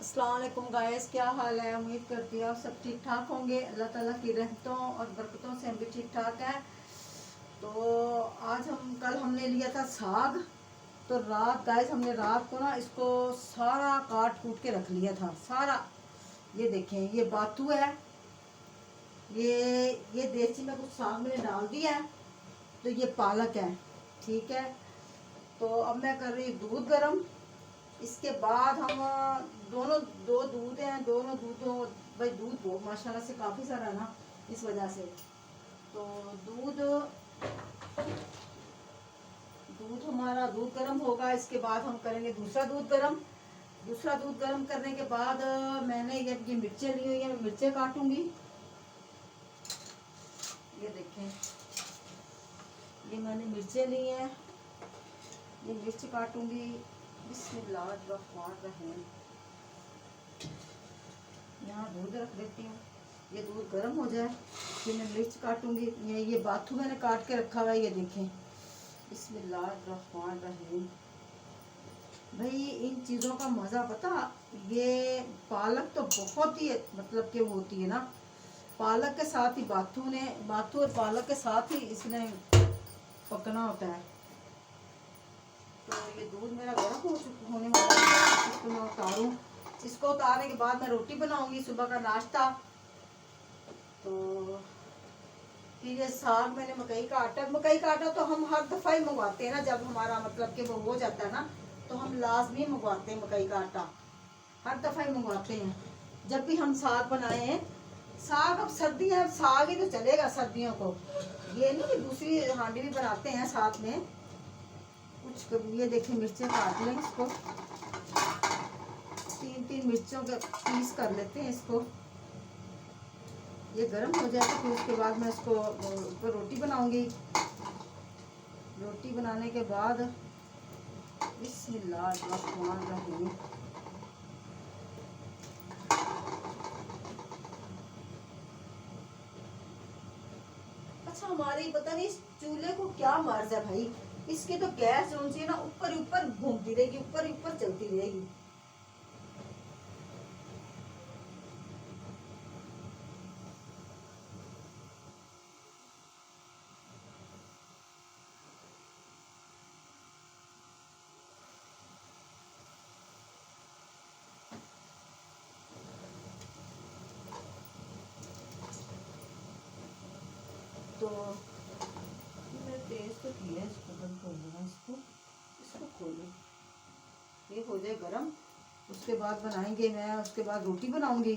अस्सलाम वालेकुम गाइस, क्या हाल है। उम्मीद करती हूँ आप सब ठीक ठाक होंगे। अल्लाह ताला की रहमतों और बरकतों से हम भी ठीक ठाक हैं। तो आज कल हमने लिया था साग। तो रात गाइस हमने रात को ना इसको सारा काट कूट के रख लिया था सारा। ये देखें, ये बातू है, ये देसी में कुछ साग मैंने डाल दिया है। तो ये पालक है, ठीक है। तो अब मैं कर रही दूध गरम। इसके बाद हम दोनों दो दूध हैं, दोनों दूधों भाई दूध वो माशाल्लाह से काफ़ी सारा ना, इस वजह से। तो दूध दूध हमारा दूध गर्म होगा। इसके बाद हम करेंगे दूसरा दूध गर्म। दूसरा दूध गर्म करने के बाद मैंने ये मिर्चें ली हुई है, मैं मिर्चें काटूंगी। ये देखें, ये मैंने मिर्चें ली हैं, ये मिर्च काटूंगी। बिस्मिल्लाहिर्रहमानिर्रहीम। यहाँ दूध रख देती हूँ, ये दूध गर्म हो जाए फिर मैं मिर्च काटूंगी। ये बाथू मैंने काट के रखा हुआ है, ये देखें। बिस्मिल्लाहिर्रहमानिर्रहीम। भाई इन चीज़ों का मज़ा पता, ये पालक तो बहुत ही मतलब कि वो होती है ना, पालक के साथ ही बाथू और पालक के साथ ही इसने पकना होता है। तो ये दूध मेरा गर्म होने वाला है, इसको मैं उतारूँ। इसको उतारने के बाद मैं रोटी बनाऊंगी, सुबह का नाश्ता। तो फिर ये साग मैंने मकई का आटा तो हम हर दफ़ा ही मंगवाते हैं ना, जब हमारा मतलब कि वो हो जाता है ना, तो हम लाजमी मंगवाते हैं मकई का आटा। हर दफ़ा ही मंगवाते हैं जब भी हम साग बनाए हैं। साग अब सर्दियाँ, साग ही तो चलेगा सर्दियों को, ये नहीं कि दूसरी हांडी भी बनाते हैं साथ में कुछ। ये देखिए मिर्चें काट लें, इसको 3-3 मिर्चों के पीस कर लेते हैं इसको। ये गर्म हो जाए तो फिर उसके बाद मैं इसको ऊपर रोटी बनाऊंगी। रोटी बनाने के बाद बिस्मिल्लाहिर्रहमानिर्रहीम। अच्छा, हमारी पता नहीं इस चूल्हे को क्या मर्ज है भाई, इसके तो गैस जो सी है ना ऊपर ऊपर घूमती रहेगी, ऊपर ऊपर चलती रहेगी। तो मैं तेज तो किया है, इसको बंद कर दूंगा। इसको खोलो, ये हो जाए गरम। उसके बाद बनाएंगे, मैं उसके बाद रोटी बनाऊंगी।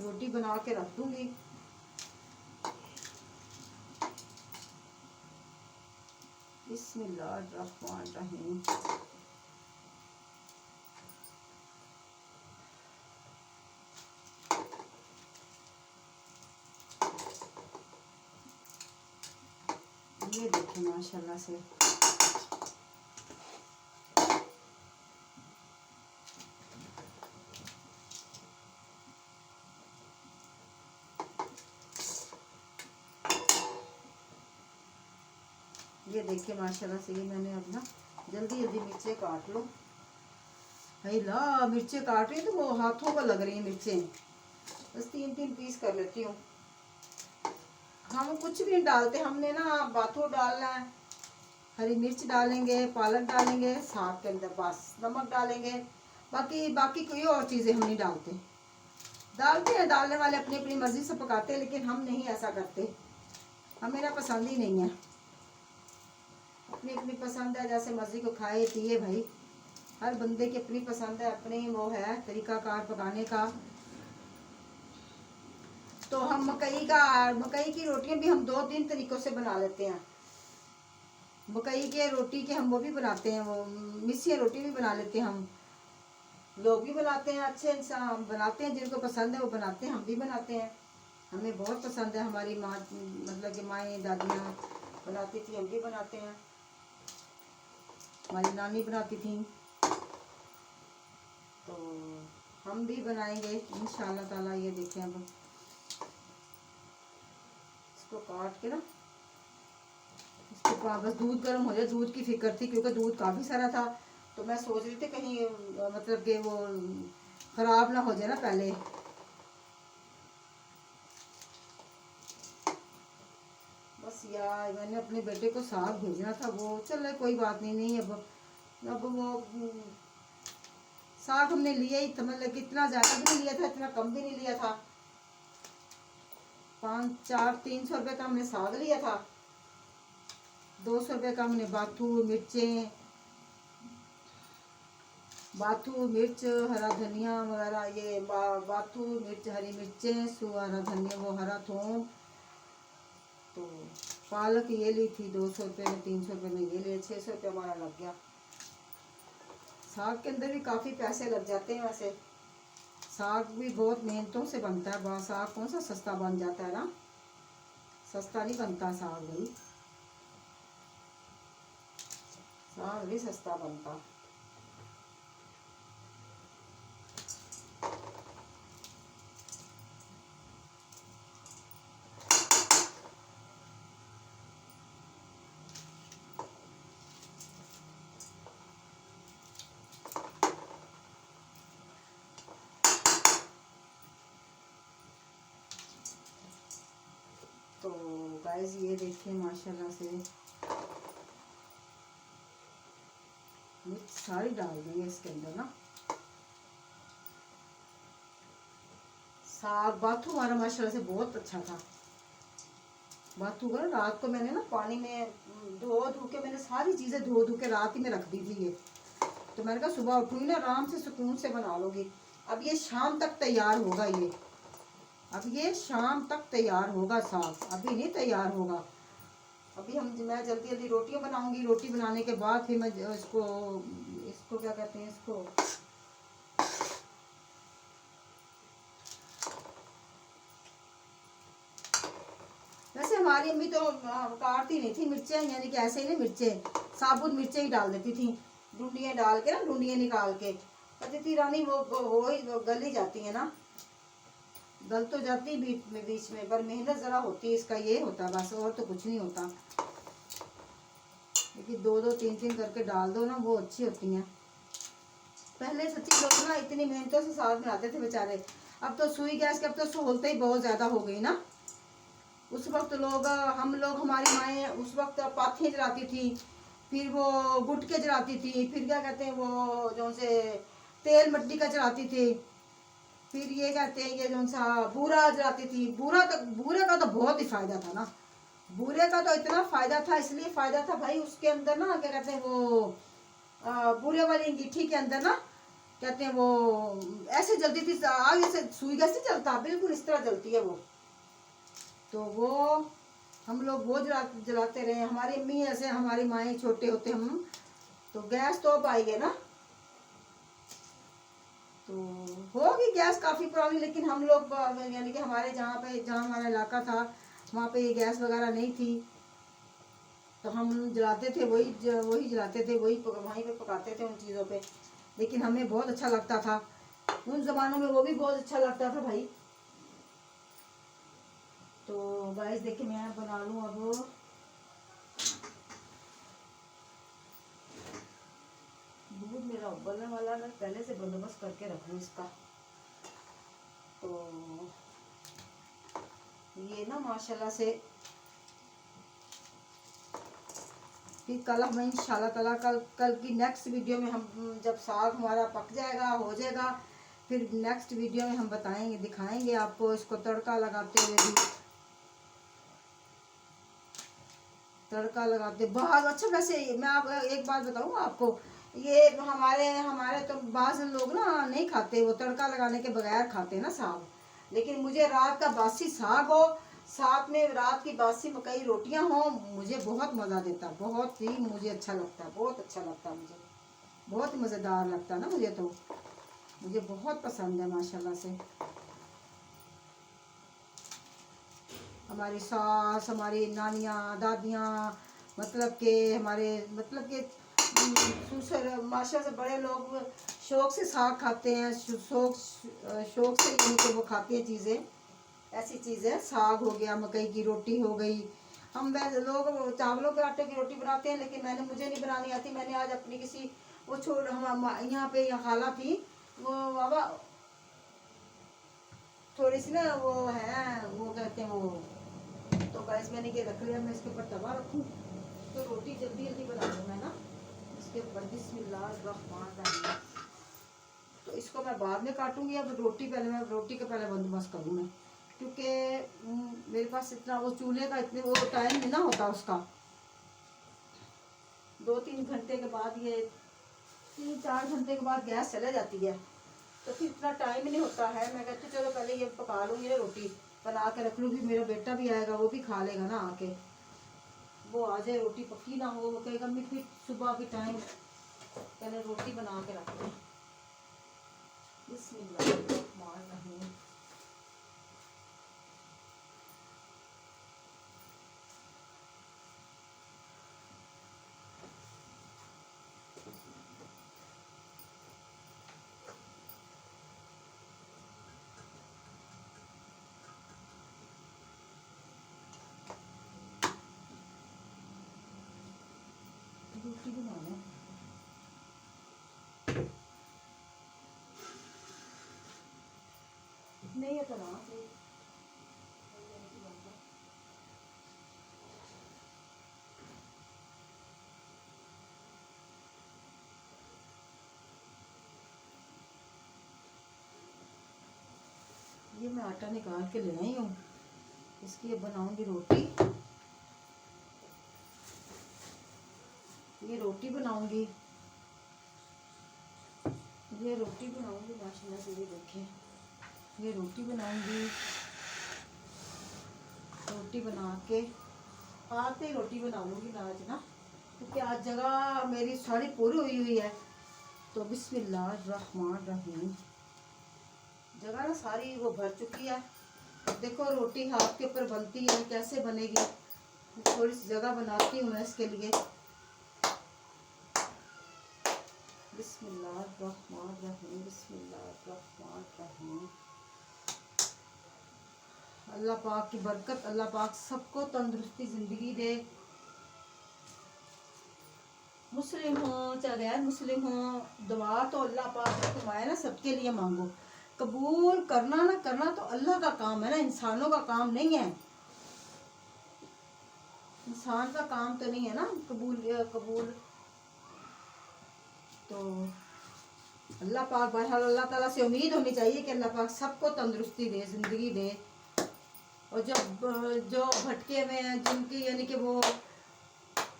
रोटी बना के रख दूंगी। बिस्मिल्लाहिर्रहमानिर्रहीम। ये देखिए माशाल्लाह से ये देखिए माशाल्लाह से। ये मैंने अपना जल्दी जल्दी मिर्चें काट लो। भाई ला मिर्चें काट रही तो वो हाथों को लग रही है मिर्चें। बस 3-3 पीस कर लेती हूँ। हम कुछ भी नहीं डालते, हमने ना बाथू डालना है, हरी मिर्च डालेंगे, पालक डालेंगे साग के अंदर, बस नमक डालेंगे। बाकी बाकी कोई और चीज़ें हम नहीं डालते। डालते हैं, डालने वाले अपनी अपनी मर्जी से पकाते हैं, लेकिन हम नहीं ऐसा करते। हमें ना पसंद ही नहीं है। अपनी अपनी पसंद है, जैसे मर्जी को खाए पिए भाई। हर बंदे की अपनी पसंद है, अपनी वो है तरीकाकार पकाने का। तो हम मकई की रोटियां भी हम 2-3 तरीकों से बना लेते हैं। मकई के रोटी के हम वो भी बनाते हैं, वो मिस्सी रोटी भी बना लेते हैं हम। लोग भी बनाते हैं, अच्छे इंसान बनाते हैं, जिनको पसंद है वो बनाते हैं, हम भी बनाते हैं। हमें बहुत पसंद है। हमारी माँ मतलब कि माएँ दादियाँ बनाती थी, हम भी बनाते हैं। हमारी नानी बनाती थी, तो हम भी बनाएंगे इंशाल्लाह ताला। ये देखें, अब इसको काट के ना, इसके बाद बस दूध गर्म हो जाए। दूध की फिक्र थी क्योंकि दूध काफ़ी सारा था, तो मैं सोच रही थी कहीं मतलब कि वो खराब ना हो जाए ना पहले। बस यार मैंने अपने बेटे को साग भेजना था, वो चल कोई बात नहीं, नहीं अब वो साग हमने लिया ही था, मतलब इतना ज़्यादा भी नहीं लिया था, इतना कम भी नहीं लिया था। 300 रुपये का हमने साग लिया था, 200 रुपये का हमने बाथू मिर्चें, बाथू मिर्च, हरा धनिया वगैरह, ये बाथू मिर्च, हरी मिर्चें, हरा धनिया, वो हरा थोम। तो पालक ये ली थी 200 रुपये में, 300 रुपये में ये लिए, 600 रुपये हमारा लग गया। साग के अंदर भी काफ़ी पैसे लग जाते हैं वैसे। साग भी बहुत मेहनतों से बनता है, साग कौन सा सस्ता बन जाता है ना, सस्ता नहीं बनता साग भाई, साग भी सस्ता बनता। तो गाइस ये देखिए माशाल्लाह से मिर्च सारी डाल देंगे इसके अंदर ना। साग बाथू हमारा माशाल्लाह से बहुत अच्छा था। बाथू का रात को मैंने ना पानी में धो के मैंने सारी चीज़ें धो के रात ही में रख दी थी ये। तो मैंने कहा सुबह उठूंगी ना आराम से सुकून से बना लूँगी। अब ये शाम तक तैयार होगा, अब ये शाम तक तैयार होगा साग, अभी नहीं तैयार होगा। अभी मैं जल्दी जल्दी रोटियां बनाऊंगी, रोटी बनाने के बाद फिर मैं इसको क्या कहते हैं, इसको वैसे हमारी अम्मी तो काटती नहीं थी मिर्चें, यानी कि ऐसे ही ना मिर्चें साबुत मिर्चें ही डाल देती थी, डूंडियाँ डाल के ना, डूंडियाँ निकाल के कहती थी रानी वो गल ही जाती है ना, गल तो जाती बीच में, पर मेहनत ज़रा होती है, इसका ये होता बस, और तो कुछ नहीं होता। लेकिन 2-2 3-3 करके डाल दो ना, वो अच्छी होती हैं। पहले सच्ची लोग ना इतनी मेहनतों से साग बनाते थे बेचारे। अब तो सुई गैस के अब तो सहूलतें ही बहुत ज़्यादा हो गई ना। उस वक्त हम लोग हमारी माएँ उस वक्त पाथियाँ जलाती थी, फिर वो गुटके जलाती थी, फिर क्या कहते हैं वो जो से तेल मिट्टी का जलाती थी, फिर ये कहते हैं ये जो सा बूरा जलाती थी। बूरे का तो बहुत ही फायदा था ना, बूरे का तो इतना फायदा था, इसलिए फायदा था भाई उसके अंदर ना क्या कहते हैं वो बूरे वाली अंगीठी के अंदर ना कहते हैं वो ऐसे जलती थी आग, जैसे सुई गैस से जलता, बिल्कुल इस तरह जलती है वो। तो वो हम लोग वो जलाते रहे, हमारी अम्मी ऐसे, हमारी माएँ छोटे होते हम तो गैस तो अब आई है ना, तो होगी गैस काफ़ी पुरानी, लेकिन हम लोग यानी कि हमारे जहाँ हमारा इलाका था वहाँ पे ये गैस वगैरह नहीं थी, तो हम जलाते थे वही जलाते थे, वहीं पे पकाते थे उन चीज़ों पे। लेकिन हमें बहुत अच्छा लगता था उन ज़मानों में, वो भी बहुत अच्छा लगता था भाई। तो गाइस देखिए मैं बना लूँ अब, दूध मेरा उबलने वाला, मैं पहले से बंदोबस्त करके रख लूँ इसका। तो ये ना माशाल्लाह से फिर कल हम इंशाल्लाह ताला कल की नेक्स्ट वीडियो में हम जब साग हमारा पक जाएगा, हो जाएगा, फिर नेक्स्ट वीडियो में हम बताएंगे, दिखाएंगे आपको इसको तड़का लगाते हुए भी, तड़का लगाते बहुत अच्छा। वैसे मैं आप एक बात बताऊँ आपको, ये हमारे तो बाज़ लोग ना नहीं खाते, वो तड़का लगाने के बगैर खाते ना साग, लेकिन मुझे रात का बासी साग हो, साथ में रात की बासी मकई रोटियां हो, मुझे बहुत मज़ा देता, बहुत ही मुझे अच्छा लगता, बहुत अच्छा लगता, मुझे बहुत ही मज़ेदार लगता ना, मुझे बहुत पसंद है माशाल्लाह से। हमारी सास, हमारी नानियाँ दादियाँ, मतलब के हमारे मतलब के ससुर माशा से बड़े लोग शौक से साग खाते हैं, शौक से उनके वो खाते हैं चीज़ें, ऐसी चीज़ें। साग हो गया, मकई की रोटी हो गई, हम वैसे लोग चावलों के आटे की रोटी बनाते हैं, लेकिन मुझे नहीं बनानी आती। मैंने आज अपनी किसी वो छोड़ हम यहाँ पे यहाँ खाला थी वो बाबा थोड़ी सी ना वो है वो कहते हैं वो, तो गैस मैंने ये रख लिया, मैं इसके ऊपर तवा रखूँ तो रोटी जल्दी जल्दी बना लूँ मैं ना। इसके ऊपर बिस्मिल्लाह। तो इसको मैं बाद में काटूंगी, अब रोटी पहले मैं रोटी का पहले बंदोबस्त करूँ मैं, क्योंकि मेरे पास इतना वो चूल्हे का इतने वो टाइम नहीं ना होता उसका। 2-3 घंटे के बाद ये 3-4 घंटे के बाद गैस चले जाती है, तो फिर इतना टाइम नहीं होता है। मैं कहती चलो पहले ये पका लूँगी ना, रोटी बना के रख लूँगी, मेरा बेटा भी आएगा वो भी खा लेगा ना आके, वो आ जाए रोटी पकी ना हो, वो कहेगा मैं फिर सुबह के टाइम पहले रोटी बना के रख लें। बिस्मिल्लाह। रोटी बनाना नहीं है तो ना ये मैं आटा निकाल के ले आई हूँ, इसकी अब बनाऊंगी रोटी। ये रोटी बनाऊंगी, ये रोटी बनाऊंगी माशाल्लाह से। ये देखें ये रोटी बनाऊंगी, रोटी बना के आते ही रोटी बना लूँगी मैं आज ना, क्योंकि आज जगह मेरी सारी पूरी हुई हुई है। तो बिस्मिल्लाहिर्रहमानिर्रहीम, जगह ना सारी वो भर चुकी है। देखो रोटी हाथ के ऊपर बनती है कैसे बनेगी, थोड़ी सी जगह बनाती हूँ मैं इसके लिए। बिस्मिल्लाहिर्रहमानिर्रहीम बिस्मिल्लाहिर्रहमानिर्रहीम। अल्लाह पाक की बरकत, अल्लाह पाक सबको तंदुरुस्ती ज़िंदगी दे। मुस्लिम हो चाहे गैर मुस्लिम हो, दुआ तो अल्लाह पाक ने फरमाया ना सबके लिए मांगो। कबूल करना ना करना तो अल्लाह का काम है ना, इंसानों का काम नहीं है। इंसान का काम तो नहीं है ना कबूल। तो अल्लाह पाक बहरहाल अल्लाह ताला से उम्मीद होनी चाहिए कि अल्लाह पाक सबको तंदुरुस्ती दे, ज़िंदगी दे। और जो भटके हुए हैं जिनकी यानी कि वो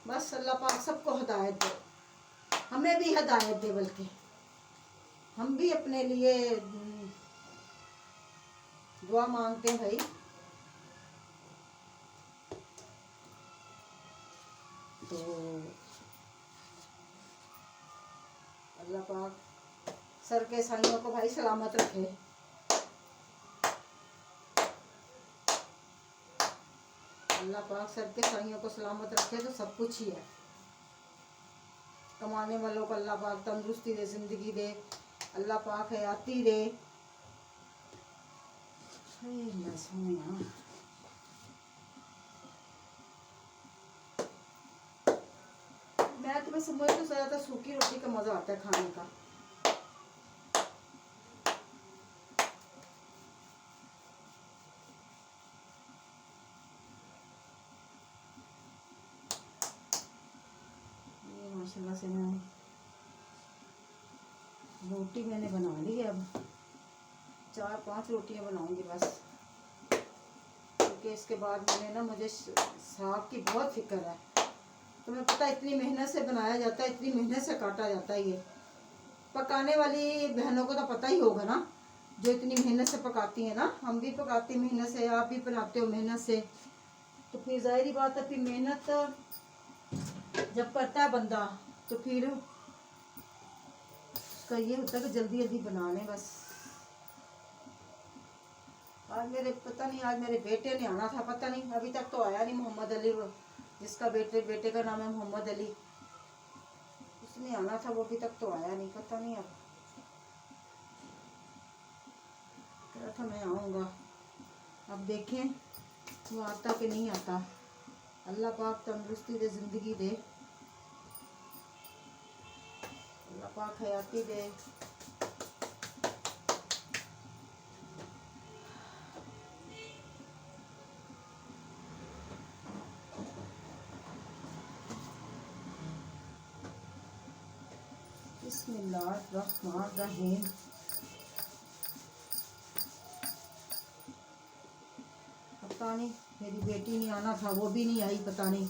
बस अल्लाह पाक सबको हिदायत दे, हमें भी हिदायत दे, बल्कि हम भी अपने लिए दुआ मांगते हैं भाई। तो अल्लाह पाक सर के साइयों को भाई सलामत रखे। अल्लाह पाक सर के साइयों को सलामत रखे तो सब कुछ ही है। कमाने वालों को अल्लाह पाक तंदुरुस्ती दे, ज़िंदगी दे, अल्लाह पाक हयाती दे। मैं तुम्हें समझ तो ज़्यादा सूखी रोटी का मज़ा आता है खाने का। ये माशाल्लाह से मैं रोटी मैंने बना ली है, अब 4-5 रोटियां बनाऊंगी बस, क्योंकि इसके बाद मैंने ना मुझे साग की बहुत फिक्र है। तुम्हें पता है इतनी मेहनत से बनाया जाता है, इतनी मेहनत से काटा जाता है। ये पकाने वाली बहनों को तो पता ही होगा ना, जो इतनी मेहनत से पकाती हैं ना। हम भी पकाते हैं मेहनत से, आप भी बनाते हो मेहनत से, तो फिर जाहिर बात है फिर मेहनत जब करता है बंदा तो फिर उसका ये होता है कि जल्दी जल्दी बना लें बस। आज मेरे पता नहीं, आज मेरे बेटे ने आना था, पता नहीं अभी तक तो आया नहीं। मोहम्मद अली, जिसका बेटे का नाम है मोहम्मद अली, उसने आना था, वो अभी तक तो आया नहीं। पता नहीं अब कह रहा था मैं आऊँगा, अब देखें वो आता कि नहीं आता। अल्लाह पाक तंदुरुस्ती दे, ज़िंदगी दे, पाक हयाती दे। बिस्मिल्लाहिर्रहमानिर्रहीम। पता नहीं मेरी बेटी नहीं आना था, वो भी नहीं आई, पता नहीं।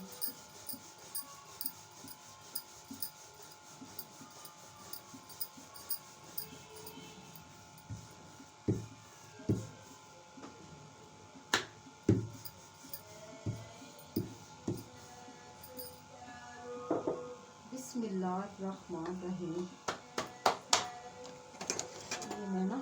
बिस्मिल्लाहिर्रहमानिर्रहीम। ये मैं ना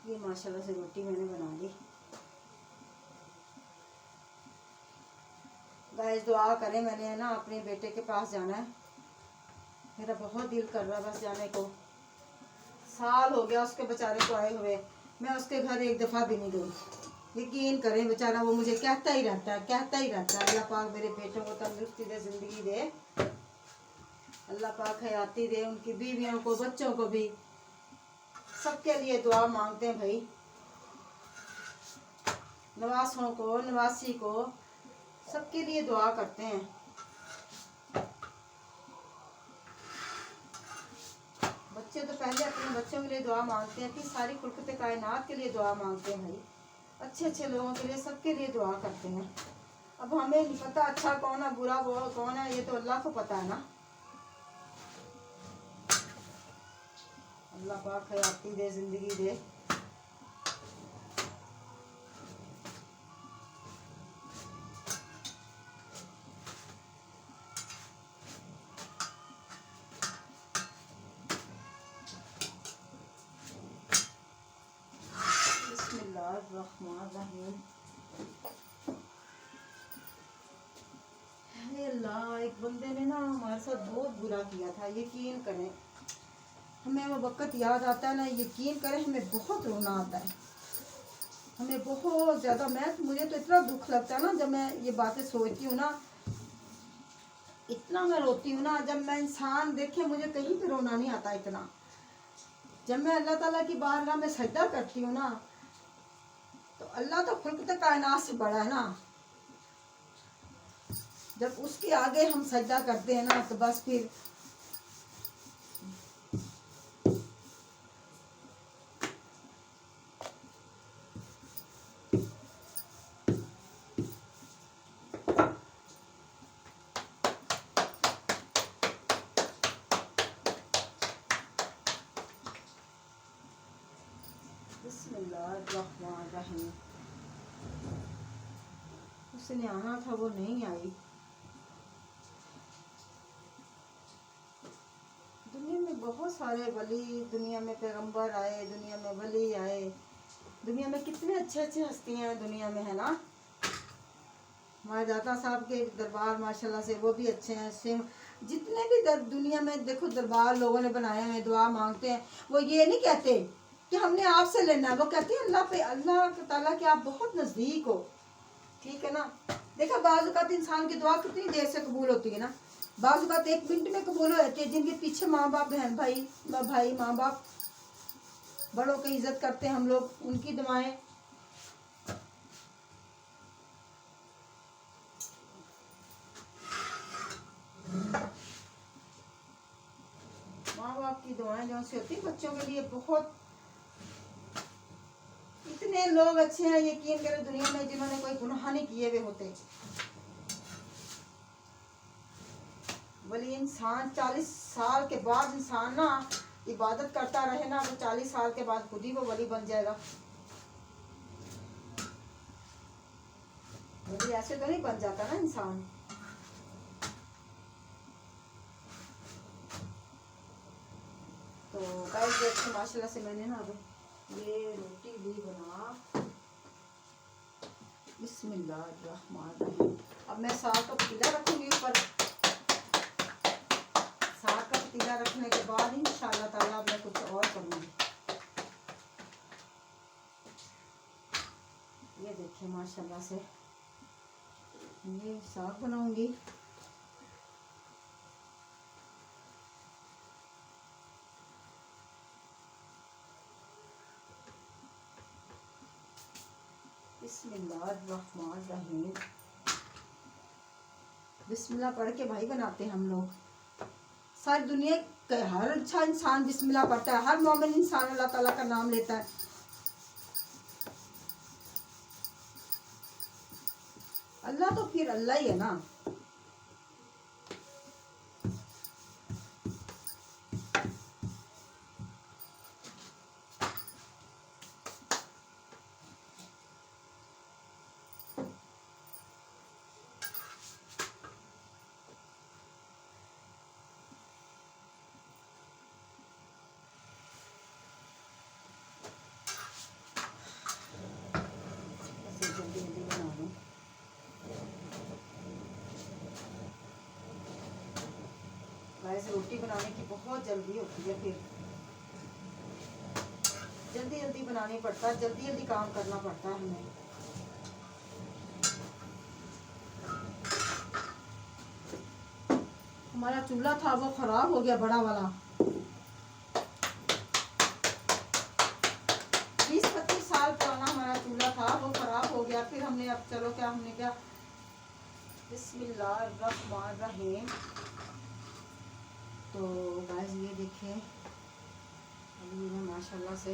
ये माशाल्लाह से रोटी मैंने बना ली। गाइस दुआ करें, मैंने है ना अपने बेटे के पास जाना है। मेरा बहुत दिल कर रहा है बस जाने को। साल हो गया उसके बेचारे को आए हुए, मैं उसके घर एक दफ़ा भी नहीं गई। यकीन करें बेचारा वो मुझे कहता ही रहता है, कहता ही रहता है। अल्लाह पाक मेरे बेटों को तंदुरुस्ती दे, ज़िंदगी दे। अल्लाह पाक हयाती दे, उनकी बीवियों को, बच्चों को भी, सबके लिए दुआ मांगते हैं भाई। नवासों को, नवासी को, सबके लिए दुआ करते हैं। बच्चे तो पहले अपने बच्चों के लिए दुआ मांगते हैं, फिर सारी खुलकत कायनात के लिए दुआ मांगते हैं भाई। अच्छे अच्छे लोगों के लिए, सबके लिए दुआ करते हैं। अब हमें नहीं पता अच्छा कौन है, बुरा वो कौन है, ये तो अल्लाह को पता है ना। अल्लाह पाक हयाती दे, ज़िंदगी दे। बिस्मिल्लाहिर्रहमानिर्रहीम। अल्लाह, एक बंदे ने ना हमारे साथ बहुत बुरा किया था, यकीन करें। हमें वो वक़्त याद आता है ना, यकीन करें हमें बहुत रोना आता है, हमें बहुत ज़्यादा। मुझे तो इतना दुख लगता है ना जब मैं ये बातें सोचती हूँ ना, इतना मैं रोती हूँ ना। जब मैं इंसान देखे, मुझे कहीं पे रोना नहीं आता इतना। जब मैं अल्लाह ताला की बारगाह में सजदा करती हूँ ना, तो अल्लाह तो खुलकत कायनात से बड़ा है ना। जब उसके आगे हम सजदा करते हैं ना, तो बस फिर बिस्मिल्लाहिर्रहमानिर्रहीम। उसने आना था, वो नहीं आई। दुनिया में बहुत सारे वली, दुनिया में पैगंबर आए, दुनिया में वली आए, दुनिया में कितने अच्छे अच्छे हस्तियाँ दुनिया में है ना। हमारे दाता साहब के दरबार माशाल्लाह से वो भी अच्छे हैं। से जितने भी दुनिया में देखो दरबार लोगों ने बनाए हैं, दुआ मांगते हैं। वो ये नहीं कहते कि हमने आपसे लेना है, वो कहते हैं अल्लाह पे, अल्लाह ताला के आप बहुत नज़दीक हो। ठीक है ना। देखा बाज़ औक़ात इंसान की दुआ कितनी देर से कबूल होती है ना। बाज़ औक़ात 1 मिनट में कबूल हो जाती है। जिनके पीछे माँ बाप, बहन भाई माँ बाप, बड़ों की इज्जत करते हैं हम लोग, उनकी दुआएं। माँ बाप की दुआएं जो से होती है बच्चों के लिए बहुत। इतने लोग अच्छे हैं, यकीन करें दुनिया में, जिन्होंने कोई गुनाह नहीं किए हुए होते। वली इंसान 40 साल के बाद इंसान ना इबादत करता रहे ना, तो 40 साल के बाद खुद ही वो वली बन जाएगा। वली ऐसे तो नहीं बन जाता ना इंसान। तो गाइस देखो माशाल्लाह से मैंने ना अब ये रोटी ली बना। बिस्मिल्लाहिर्रहमानिर्रहीम। अब मैं साग का पतीला रखूंगी माशाल्लाह से। ये साग बनाऊंगी। बिस्मिल्लाहिर्रहमानिर्रहीम। बिस्मिल्लाह पढ़ के भाई बनाते हैं हम लोग। सारी दुनिया का हर अच्छा इंसान बिस्मिल्लाह पढ़ता है, हर मोमिन इंसान अल्लाह ताला का नाम लेता है। अल्लाह तो फिर अल्लाह ही है ना। जल्दी जल्दी बना लूँ। वैसे रोटी बनाने की बहुत जल्दी होती है, फिर जल्दी जल्दी बनानी पड़ता है, जल्दी जल्दी काम करना पड़ता है हमें। हमारा चूल्हा था वो खराब हो गया, बड़ा वाला। 20-25 साल पुराना हमारा चूल्हा था, वो खराब हो गया। फिर हमने अब चलो क्या हमने क्या, बिस्मिल्लाहिर्रहमानिर्रहीम। तो गाइस ये देखिए अभी मैं माशाल्लाह से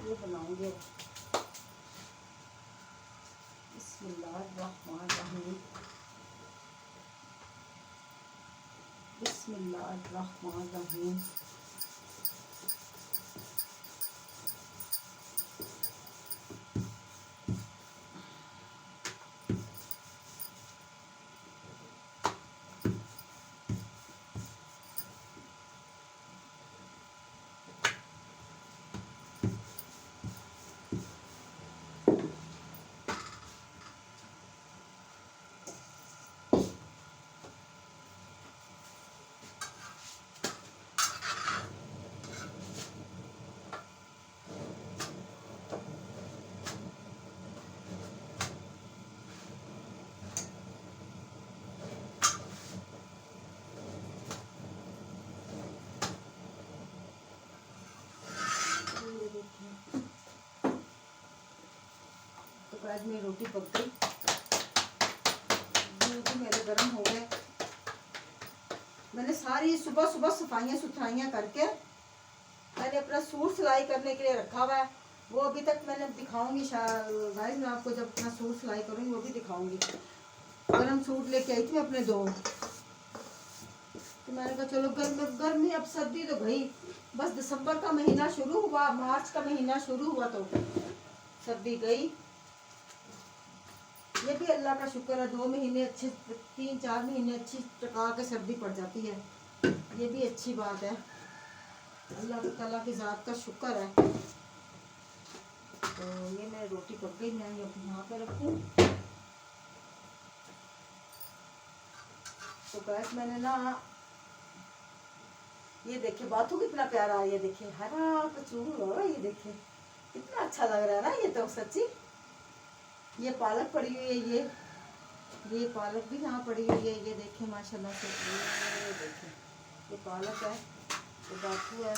ये बनाऊंगे। बिस्मिल्लाहिर्रहमानिर्रहीम। बिस्मिल्लाहिर्रहमानिर्रहीम। तो गाइस मेरी रोटी पक गई, दूध मेरे गर्म हो गए। मैंने सारी सुबह सुबह सफाइयाँ सुथराइयाँ करके मैंने अपना सूट सिलाई करने के लिए रखा हुआ है। वो अभी तक मैंने दिखाऊंगी गाइस, मैं आपको जब अपना सूट सिलाई करूँगी वो भी दिखाऊंगी। गर्म सूट लेके आई थी मैं अपने 2, तो मैंने कहा चलो गर्मी, अब सर्दी तो गई, बस दिसंबर का महीना शुरू हुआ, मार्च का महीना शुरू हुआ तो सर्दी गई। ये भी अल्लाह का शुक्र है, 2 महीने अच्छे, 3-4 महीने अच्छी टका के सर्दी पड़ जाती है। ये भी अच्छी बात है, अल्लाह ताला की ज़ात का शुक्र है। तो ये मेरी रोटी पक गई, मैं ये यहाँ पे रखूँ। तो गैस मैंने ना ये देखिए बाथू कितना प्यारा है, ये देखिए हरा कचूर, ये देखिए कितना अच्छा लग रहा है ना। ये तो सच्ची ये पालक पड़ी हुई है, ये पालक भी यहाँ पड़ी हुई है। ये देखिए माशाल्लाह से, ये देखिए ये पालक है, ये बाथू है।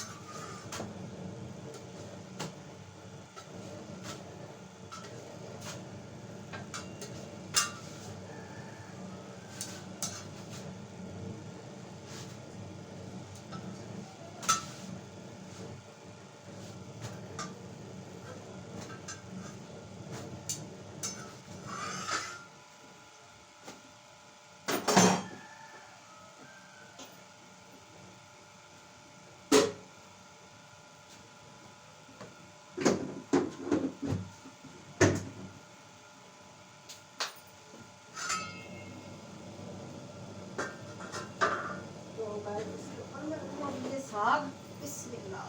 ये साग, बिस्मिल्लाह,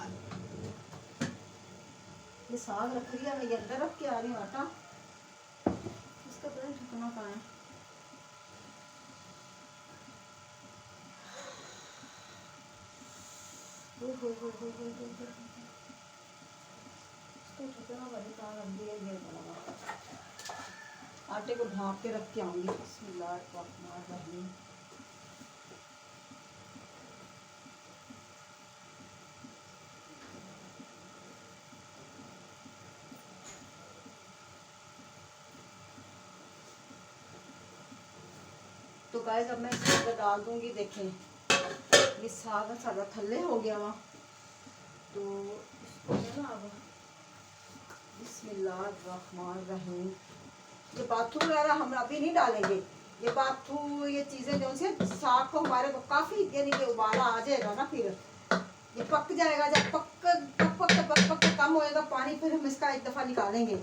ये साग रख लिया, मैं ये अंदर रख के आ रही हूँ आटा। इसका पता नहीं ठिकाना कहाँ है। ओए होए होए होए होए होए होए। इसको कितना बड़ी तार लंबी है ये बड़ा। आटे को ढाँप के रख के आऊँगी। बिस्मिल्लाहिर्रहमानिर्रहीम। तो गाइस अब मैं इसके अंदर डाल दूँगी। देखें ये साग सारा थल्ले हो गया वहाँ, तो इसको ना अब बिस्मिल्लाहिर्रहमानिर्रहीम। ये बाथू वगैरह हम अभी नहीं डालेंगे। ये बाथू ये चीज़ें जो से साग को हमारे को काफ़ी यानी कि उबाला आ जाएगा ना, फिर ये पक जाएगा। जब पक के कम होएगा पानी, फिर हम इसका एक दफ़ा निकालेंगे।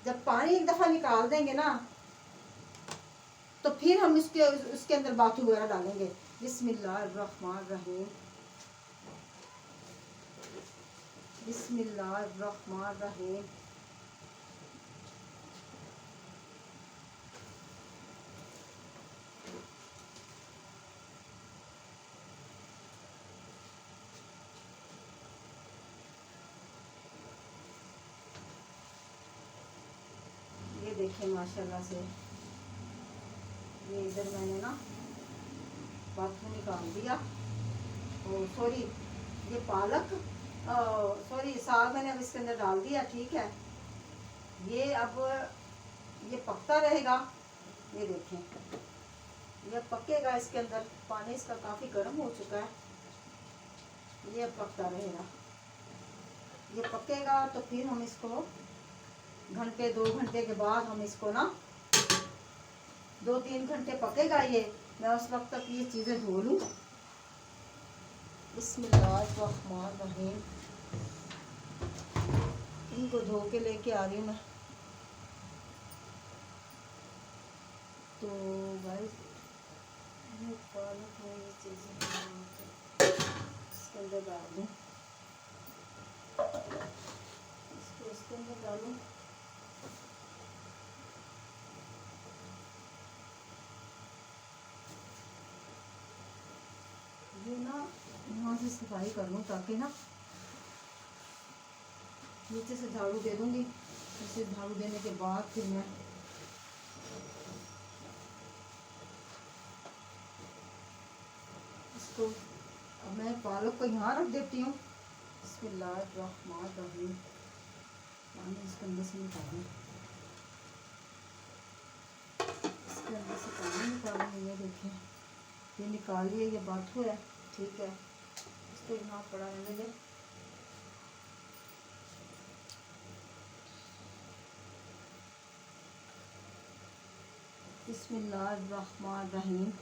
जब पानी एक दफ़ा निकाल देंगे ना, तो फिर हम उसके अंदर बाथू वगैरह डालेंगे। बिस्मिल्लाहिर्रहमानिर्रहीम। बिस्मिल्लाहिर्रहमानिर्रहीम। ये देखें माशाल्लाह से ये इधर मैंने ना बाथू निकाल दिया। ओ सॉरी, ये पालक सॉरी साग मैंने अब इसके अंदर डाल दिया। ठीक है, ये अब ये पकता रहेगा। ये देखें ये पकेगा इसके अंदर। पानी इसका काफ़ी गर्म हो चुका है। ये पकता रहेगा। ये पकेगा तो फिर हम इसको घंटे 2 घंटे के बाद हम इसको ना 2-3 घंटे पकेगा ये। मैं उस वक्त तक ये चीज़ें धो लूँ। बिस्मिल्लाहिर्रहमानिर्रहीम। इनको धो के लेके आ रही हूँ मैं। तो गाइस ये पालक में ये चीज़ें इसके अंदर डाल दूँ। इसको इसके अंदर डालूँ। ये ना यहाँ से सफाई कर लूँ ताकि ना नीचे से झाड़ू दे दूँगी। इसे झाड़ू देने के बाद फिर मैं इसको अब मैं पालक को यहाँ रख देती हूँ। बिस्मिल्लाहिर्रहमानिर्रहीम। पानी इसके अंदर से निकालूँ। इसके अंदर से पानी निकालूँ। ये देखें ये निकालिए। ये बाथू है। ठीक है, इसको यहाँ पड़ा रहने दें। बिस्मिल्लाहिर्रहमानिर्रहीम।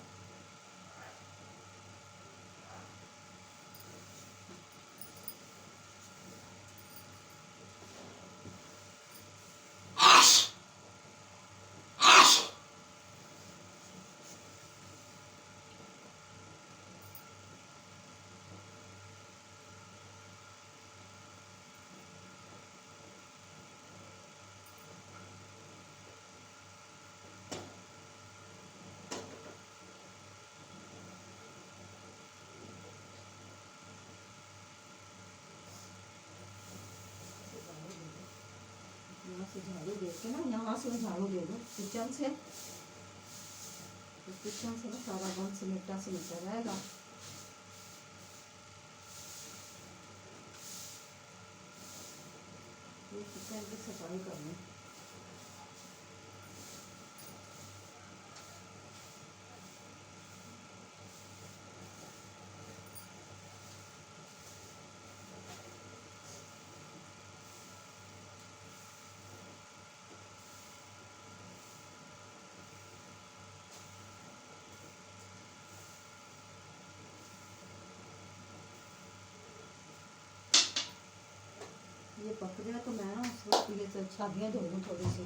यहाँ से झाड़ू दे के ना, यहाँ से मैं झाड़ू दे दूँ किचन से। तो किचन से ना सारा गंद सिमटा से निकल जाएगा। ये किचन की सफाई कर लूँ। ये पक जाए तो मैं ना उस वक्त ये छाबियाँ धो दूँ थोड़ी सी।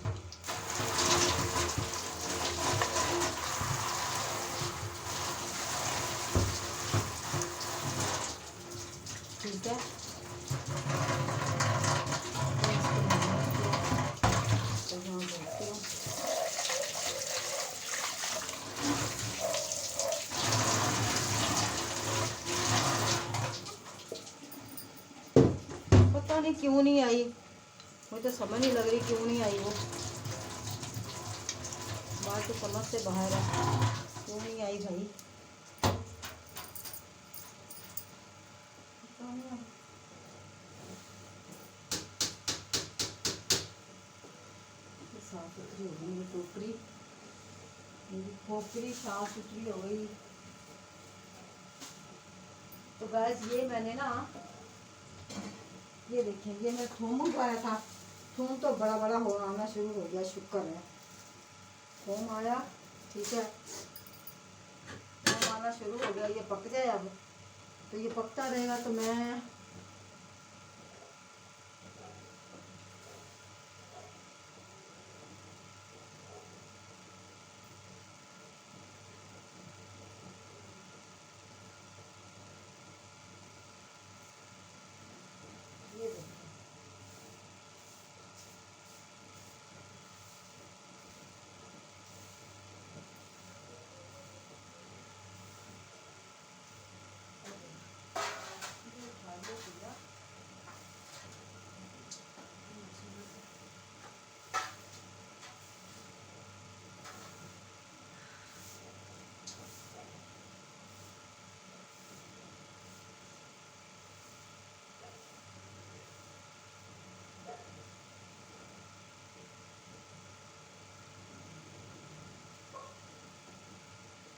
ठीक है, नहीं क्यों नहीं आई, मुझे तो समझ नहीं लग रही क्यों नहीं आई वो। बात तो समझ से बाहर है, क्यों नहीं आई भाई। साफ सुथरी हो गई ये टोकरी, मेरी खोपड़ी साफ सुथरी हो गई। तो गैस ये मैंने ना, ये देखें, ये मैं थूम मंगवाया था। थूम तो बड़ा बड़ा हो आना शुरू हो गया, शुक्र है थूम आया। ठीक है, थूम आना शुरू हो गया, ये पक जाए अब। तो ये पकता रहेगा तो मैं